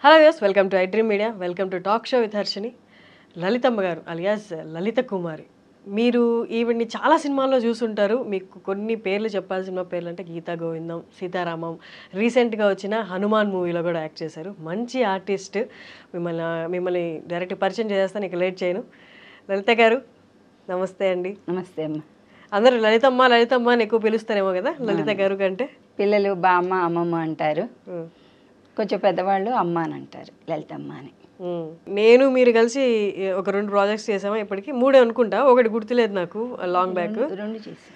Hello yes welcome to iDream media welcome to talk show with Harshini Lalithamma గారు alias లలిత కుమారి మీరు ఈవిడ్ని చాలా సినిమాల్లో చూసుంటారు మీకు కొన్ని పేర్లు చెప్పాలి సినిమా పేర్లు అంటే గీతా గోవిందం సీతారామం రీసెంట్గా వచ్చిన హనుమాన్ మూవీలో కూడా యాక్ట్ చేశారు మంచి ఆర్టిస్ట్ మిమ్మల్ని డైరెక్ట్ పరిచయం చేస్తాను ఇక లేట్ చేయను లలిత గారు నమస్తే అండి నమస్తే అమ్మ. అందరూ లలితమ్మ లలితమ్మ అని ఎక్కువ పిలుస్తారేమో కదా లలిత గారు కంటే పిల్లలు బామ్మ అమ్మమ్మ అంటారు, కొంచెం పెద్దవాళ్ళు అమ్మ అని అంటారు, లలితమ్మ అని. నేను మీరు కలిసి ఒక 2 ప్రాజెక్ట్స్ చేసామా ఇప్పటికి 3 అనుకుంటా, ఒకటి గుర్తులేదు నాకు లాంగ్ బ్యాక్. రెండు చేసి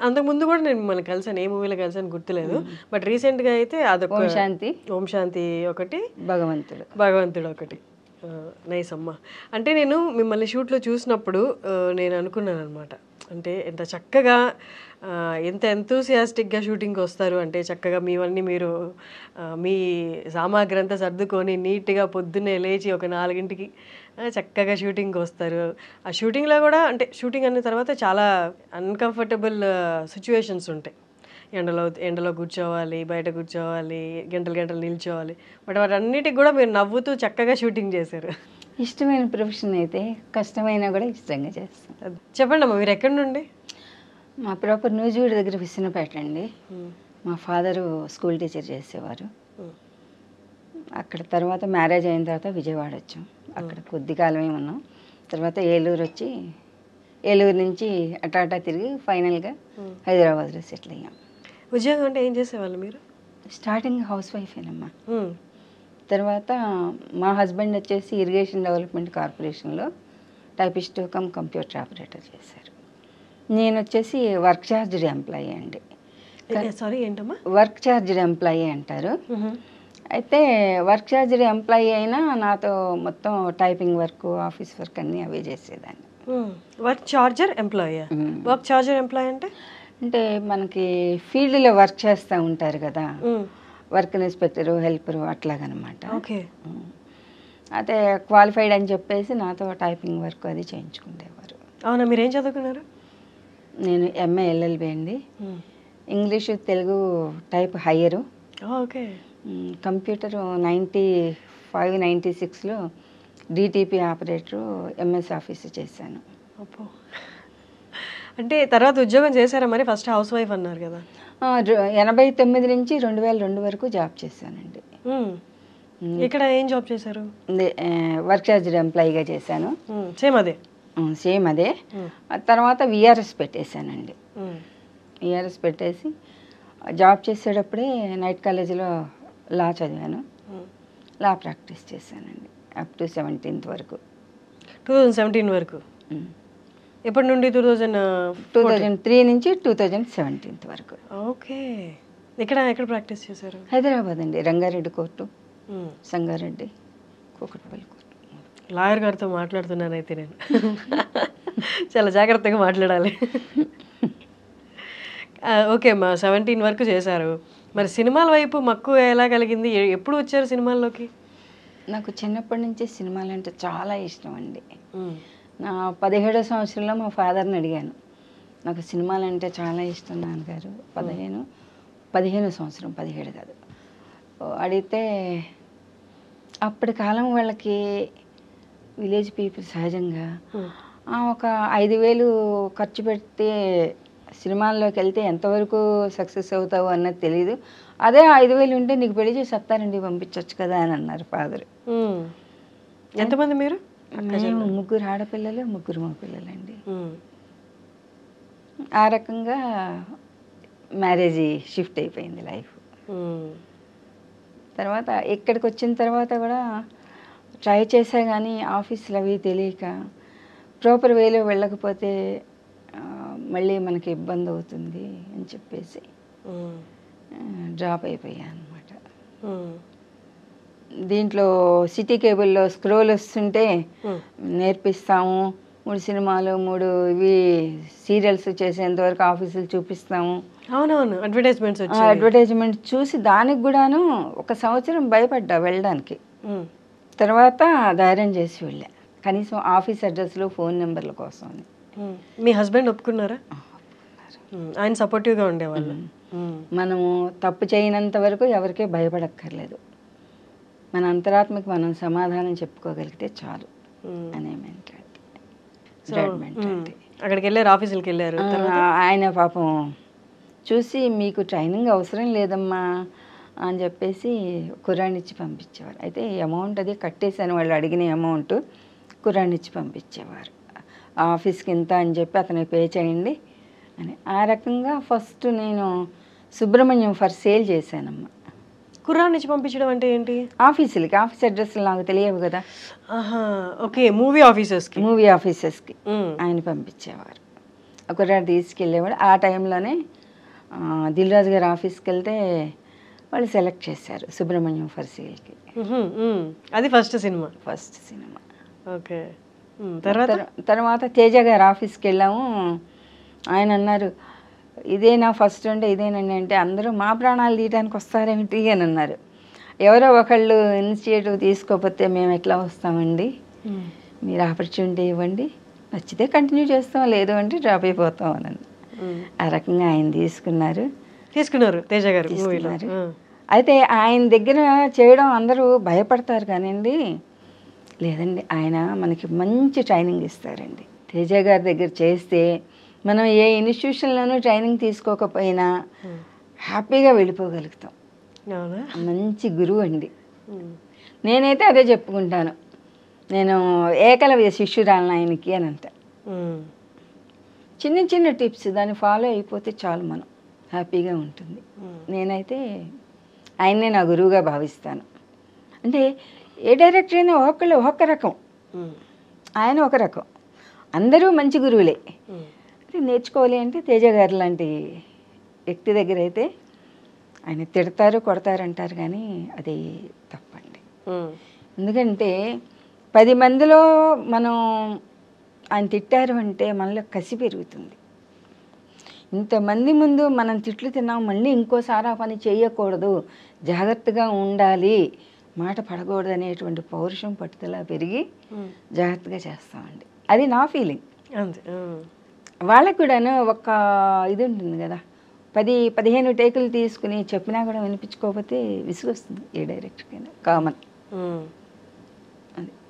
అంతకుముందు కూడా నేను మిమ్మల్ని కలిసాను, ఏ మూవీలో కలిసాను గుర్తులేదు, బట్ రీసెంట్గా అయితే అదొక ఓం శాంతి ఒకటి, భగవంతుడు ఒకటి. నైస్ అమ్మ. అంటే నేను మిమ్మల్ని షూట్లో చూసినప్పుడు నేను అనుకున్నాను అనమాట, అంటే ఎంత చక్కగా ఎంత ఎంతూసియాస్టిక్గా షూటింగ్కి వస్తారు, అంటే చక్కగా మీవన్నీ మీరు మీ సామాగ్రి అంతా సర్దుకొని నీట్గా పొద్దున్నే లేచి ఒక 4 చక్కగా షూటింగ్కి వస్తారు. ఆ షూటింగ్లో కూడా అంటే షూటింగ్ అన్న తర్వాత చాలా అన్కంఫర్టబుల్ సిచ్యువేషన్స్ ఉంటాయి, ఎండలో కూర్చోవాలి, బయట కూర్చోవాలి, గంటలు నిల్చోవాలి, బట్ వాటన్నిటికి కూడా మీరు నవ్వుతూ చక్కగా షూటింగ్ చేశారు. ఇష్టమైన ప్రొఫెషన్ అయితే కష్టమైనా కూడా ఇష్టంగా చేస్తాం. చెప్పండి అమ్మా, మీరు ఎక్కడి నుండి? మా ప్రాపర్ నూజివీడు దగ్గర విసినపేట అండి. మా ఫాదరు స్కూల్ టీచర్ చేసేవారు. అక్కడ తర్వాత మ్యారేజ్ అయిన తర్వాత విజయవాడ వచ్చాం, అక్కడ కొద్ది కాలమే ఉన్నాం. తర్వాత ఏలూరు వచ్చి ఏలూరు నుంచి అటా తిరిగి ఫైనల్గా హైదరాబాద్లో సెటిల్ అయ్యాం. ఉద్యోగం అంటే ఏం చేసేవాళ్ళు మీరు? స్టార్టింగ్ హౌస్ వైఫేనమ్మా. తర్వాత మా హస్బెండ్ వచ్చేసి ఇరిగేషన్ డెవలప్మెంట్ కార్పొరేషన్లో టైపిస్ట్ కమ్ కంప్యూటర్ ఆపరేటర్ చేశారు. నేను వచ్చేసి వర్క్ ఛార్జ్డ్ ఎంప్లాయీ అండి. సారీ ఏంటమ్మా? వర్క్ ఛార్జ్డ్ ఎంప్లాయీ అంటారు. అయితే వర్క్ ఛార్జ్డ్ ఎంప్లాయీ అయినా నాతో మొత్తం టైపింగ్ వర్క్, ఆఫీస్ వర్క్ అన్నీ అవే చేసేదాన్ని. Work charger employee? Work charger employee అంటే మనకి ఫీల్డ్లో వర్క్ చేస్తూ ఉంటారు కదా, వర్క్ ఇన్స్పెక్టరు, హెల్పరు అట్లాగనమాట. ఓకే. అదే క్వాలిఫైడ్ అని చెప్పేసి నాతో టైపింగ్ వర్క్ అది చేయించుకునేవారు. అవునా, మీరేం చదువుకున్నారు? నేను ఎంఏ ఎల్ఎల్బి అండి. English Telugu type higher. Okay. Computer 95-96లో డిటిపి ఆపరేటరు ఎంఎస్ ఆఫీస్ చేశాను. అప్పో, అంటే తర్వాత ఉద్యోగం చేశారా మరి? ఫస్ట్ హౌస్ వైఫ్ అన్నారు కదా. 89 నుంచి 2002 వరకు జాబ్ చేశానండి. ఇక్కడ ఏం జాబ్ చేశారు? వర్క్ ఛార్జ్డ్ ఎంప్లాయీగా చేశాను. సేమ్ అదే. తర్వాత విఆర్ఎస్ పెట్టేశానండి. విఆర్ఎస్ పెట్టేసి జాబ్ చేసేటప్పుడే నైట్ కాలేజీలో లా చదివాను, లా ప్రాక్టీస్ చేశానండి అప్ టు 17th వరకు. 2017 వరకు? ఎప్పటి నుండి? 2003 నుంచి 2017 వరకు. ఓకే. ఎక్కడ ప్రాక్టీస్ చేశారు? హైదరాబాద్ అండి, Rangareddy court, Sangareddy, Kukatpally court. Lawyer గారితో మాట్లాడుతున్నానైతే నేను చాలా జాగ్రత్తగా మాట్లాడాలి. ఓకే అమ్మా, 17 వరకు చేశారు. మరి సినిమాల వైపు మక్కువ ఎలా కలిగింది? ఎప్పుడు వచ్చారు సినిమాల్లోకి? నాకు చిన్నప్పటి నుంచి సినిమాలు అంటే చాలా ఇష్టం అండి. నా 17వ సంవత్సరంలో మా ఫాదర్ని అడిగాను, నాకు సినిమాలు అంటే చాలా ఇష్టం నాన్నగారు. 15వ సంవత్సరం, 17 కాదు. అడిగితే అప్పటి కాలం వాళ్ళకి విలేజ్ పీపుల్ సహజంగా ఒక 5,000 ఖర్చు పెడితే సినిమాల్లోకి వెళ్తే ఎంతవరకు సక్సెస్ అవుతావు అన్నది తెలీదు, అదే 5,000 ఉంటే నీకు పెళ్లి చేసి చెప్తారండి, పంపించవచ్చు కదా అని అన్నారు ఫాదర్. ఎంతమంది మీరు? 3 ఆడపిల్లలు, 3 మగపిల్లలండి. ఆ రకంగా మ్యారేజ్ షిఫ్ట్ అయిపోయింది లైఫ్. తర్వాత ఇక్కడికి వచ్చిన తర్వాత కూడా ట్రై చేసా, కానీ ఆఫీసులు అవి తెలియక ప్రాపర్ వేలో వెళ్ళకపోతే మళ్ళీ మనకి ఇబ్బంది అవుతుంది అని చెప్పేసి డ్రాప్ అయిపోయాను అనమాట. దీంట్లో సిటీ కేబుల్లో స్క్రోల్ వస్తుంటే నేర్పిస్తాము, 3 సినిమాలు 3 ఇవి సీరియల్స్ చేసేంత వరకు ఆఫీసులు చూపిస్తాము. అవునవును, అడ్వర్టైజ్మెంట్ చూసి దానికి కూడాను 1 సంవత్సరం భయపడ్డా వెళ్ళడానికి. తర్వాత ధైర్యం చేసి వెళ్ళా, కనీసం ఆఫీస్ అడ్రస్లు, ఫోన్ నెంబర్ల కోసం. మీ హస్బెండ్ ఒప్పుకున్నారా? ఆయన సపోర్టివ్గా ఉండేవాళ్ళు. మనము తప్పు చేయనంత వరకు ఎవరికీ భయపడక్కర్లేదు. మన అంతరాత్మకి మనం సమాధానం చెప్పుకోగలిగితే చాలు అనే మెంటాలిటీ. అక్కడికి వెళ్ళారు, ఆఫీసులకి వెళ్ళారు. ఆయన పాపం చూసి మీకు ట్రైనింగ్ అవసరం లేదమ్మా అని చెప్పేసి కుర్రాన్ని ఇచ్చి పంపించేవారు. అయితే ఈ అమౌంట్ అది కట్టేసాను, వాళ్ళు అడిగిన అమౌంట్ కుర్రాన్ని ఇచ్చి పంపించేవారు. ఆఫీస్కి ఇంత అని చెప్పి అతనికి పే చేయండి అని. ఆ రకంగా ఫస్ట్ నేను సుబ్రహ్మణ్యం ఫర్ సేల్ చేశానమ్మా. కుర్రాన్ని ఇచ్చి పంపించడం అంటే ఏంటి? ఆఫీసులకి, ఆఫీస్ అడ్రస్లు నాకు తెలియవు కదా. ఓకే, మూవీ ఆఫీసర్స్కి ఆయన పంపించేవారు. కుర్రాడు తీసుకెళ్ళేవాడు. ఆ టైంలోనే దిల్ రాజు గారి ఆఫీస్కి వెళ్తే వాళ్ళు సెలెక్ట్ చేశారు సుబ్రహ్మణ్యం ఫర్ సేల్కి. అది ఫస్ట్ సినిమా. ఓకే. తర్వాత తేజ గారి ఆఫీస్కి వెళ్ళాము. ఆయన అన్నారు, ఇదేనా ఫస్ట్ అంటే ఇదేనండి అంటే, అందరూ మా ప్రాణాలు తీయడానికి వస్తారేమిటి అని అన్నారు. ఎవరో ఒకళ్ళు ఇనిషియేటివ్ తీసుకోకపోతే మేము ఎట్లా వస్తామండి, మీరు ఆపర్చునిటీ ఇవ్వండి, నచ్చితే కంటిన్యూ చేస్తాం, లేదు అంటే డ్రాప్ అయిపోతాం అని. ఆ రకంగా ఆయన తీసుకున్నారు తేజ గారు. అయితే ఆయన దగ్గర చేయడం అందరూ భయపడతారు కానివ్వండి, లేదండి ఆయన మనకి మంచి ట్రైనింగ్ ఇస్తారండి. తేజ గారి దగ్గర చేస్తే మనం ఏ ఇన్స్టిట్యూషన్లోనూ ట్రైనింగ్ తీసుకోకపోయినా హ్యాపీగా వెళ్ళిపోగలుగుతాం. మంచి గురువు అండి. నేనైతే అదే చెప్పుకుంటాను, నేను ఏకలవ్య శిష్యురాలను ఆయనకి అని అంట. చిన్న చిన్న టిప్స్ దాన్ని ఫాలో అయిపోతే చాలు, మనం హ్యాపీగా ఉంటుంది. నేనైతే ఆయన్నే నా గురువుగా భావిస్తాను. అంటే ఏ డైరెక్టర్ అయినా ఒక్క రకం, ఆయన ఒక రకం, అందరూ మంచి గురువులే. అంటే నేర్చుకోవాలి అంటే తేజ గారు లాంటి వ్యక్తి దగ్గర అయితే ఆయన తిడతారు, కొడతారు అంటారు, కానీ అది తప్పండి. ఎందుకంటే 10 మందిలో మనం ఆయన తిట్టారు అంటే మనలో కసి పెరుగుతుంది. ఇంతమంది ముందు మనం తిట్లు తిన్నాం, మళ్ళీ ఇంకోసారి ఆ పని చేయకూడదు, జాగ్రత్తగా ఉండాలి, మాట పడకూడదు అనేటువంటి పౌరుషం పట్టుదల పెరిగి జాగ్రత్తగా చేస్తామండి. అది నా ఫీలింగ్. వాళ్ళకు కూడాను ఒక ఇది ఉంటుంది కదా, 10-15 టేకులు తీసుకుని చెప్పినా కూడా వినిపించుకోకపోతే విసుగొస్తుంది ఏ డైరెక్టర్కైనా, కామన్.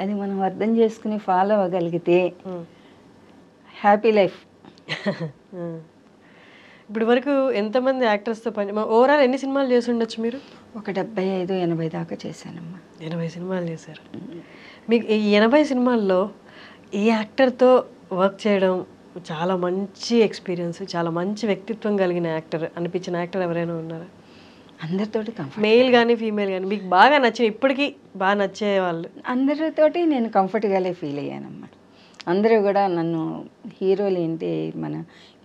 అది మనం అర్థం చేసుకుని ఫాలో అవ్వగలిగితే హ్యాపీ లైఫ్. ఇప్పుడు వరకు ఎంతమంది యాక్టర్స్తో పని, ఓవరాల్ ఎన్ని సినిమాలు చేసి ఉండొచ్చు మీరు? ఒక 75-80 దాకా చేశానమ్మా. 80 సినిమాలు చేశారు. మీకు ఈ 80 సినిమాల్లో ఈ యాక్టర్తో వర్క్ చేయడం చాలా మంచి ఎక్స్పీరియన్స్, చాలా మంచి వ్యక్తిత్వం కలిగిన యాక్టర్ అనిపించిన యాక్టర్ ఎవరైనా ఉన్నారా? అందరితోటి మెయిల్ కానీ ఫీమేల్ కానీ మీకు బాగా నచ్చిన, ఇప్పటికీ బాగా నచ్చే వాళ్ళు? అందరితోటి నేను కంఫర్ట్గానే ఫీల్ అయ్యానమ్మా. అందరూ కూడా నన్ను హీరోలు ఏంటి, మన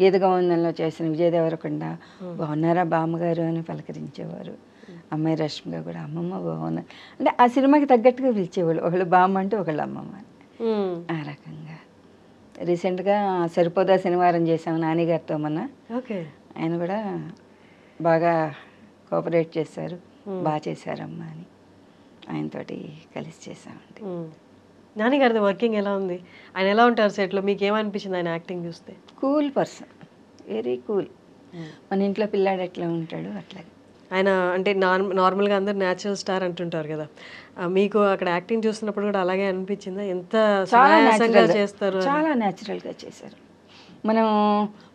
గీతగోవిందంలో చేసిన విజయ్ దేవరకొండ, బాగున్నారా బామ్మగారు అని పలకరించేవారు. అమ్మాయి రష్మిగా కూడా అమ్మమ్మ బాగున్నారు అంటే ఆ సినిమాకి తగ్గట్టుగా పిలిచేవాళ్ళు, ఒకళ్ళు బామ్మ అంటే ఒకళ్ళు అమ్మమ్మ అని. ఆ రకంగా రీసెంట్గా సరిపోదా శనివారం చేసాము నానిగారితో మొన్న. ఓకే. ఆయన కూడా బాగా కోఆపరేట్ చేశారు, బాగా చేశారమ్మా అని ఆయనతోటి కలిసి చేసామండి. నానిగారిది వర్కింగ్ ఎలా ఉంది? ఆయన ఎలా ఉంటారు సెట్లో? మీకు ఏమనిపించింది ఆయన యాక్టింగ్ చూస్తే? Cool person, very cool. మన ఇంట్లో పిల్లాడు ఎట్లా ఉంటాడు అట్లాగే ఆయన. అంటే నార్మల్గా అందరు న్యాచురల్ స్టార్ అంటుంటారు కదా, మీకు అక్కడ యాక్టింగ్ చూస్తున్నప్పుడు కూడా అలాగే అనిపించిందా? ఎంత చేస్తారు? చాలా న్యాచురల్గా చేశారు.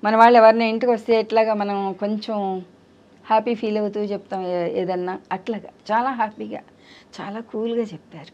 మన వాళ్ళు ఎవరిని ఇంటికి వస్తే ఎట్లాగా మనం కొంచెం హ్యాపీ ఫీల్ అవుతూ చెప్తాం ఏదన్నా, అట్లాగా చాలా హ్యాపీగా చాలా కూల్గా చెప్పారు.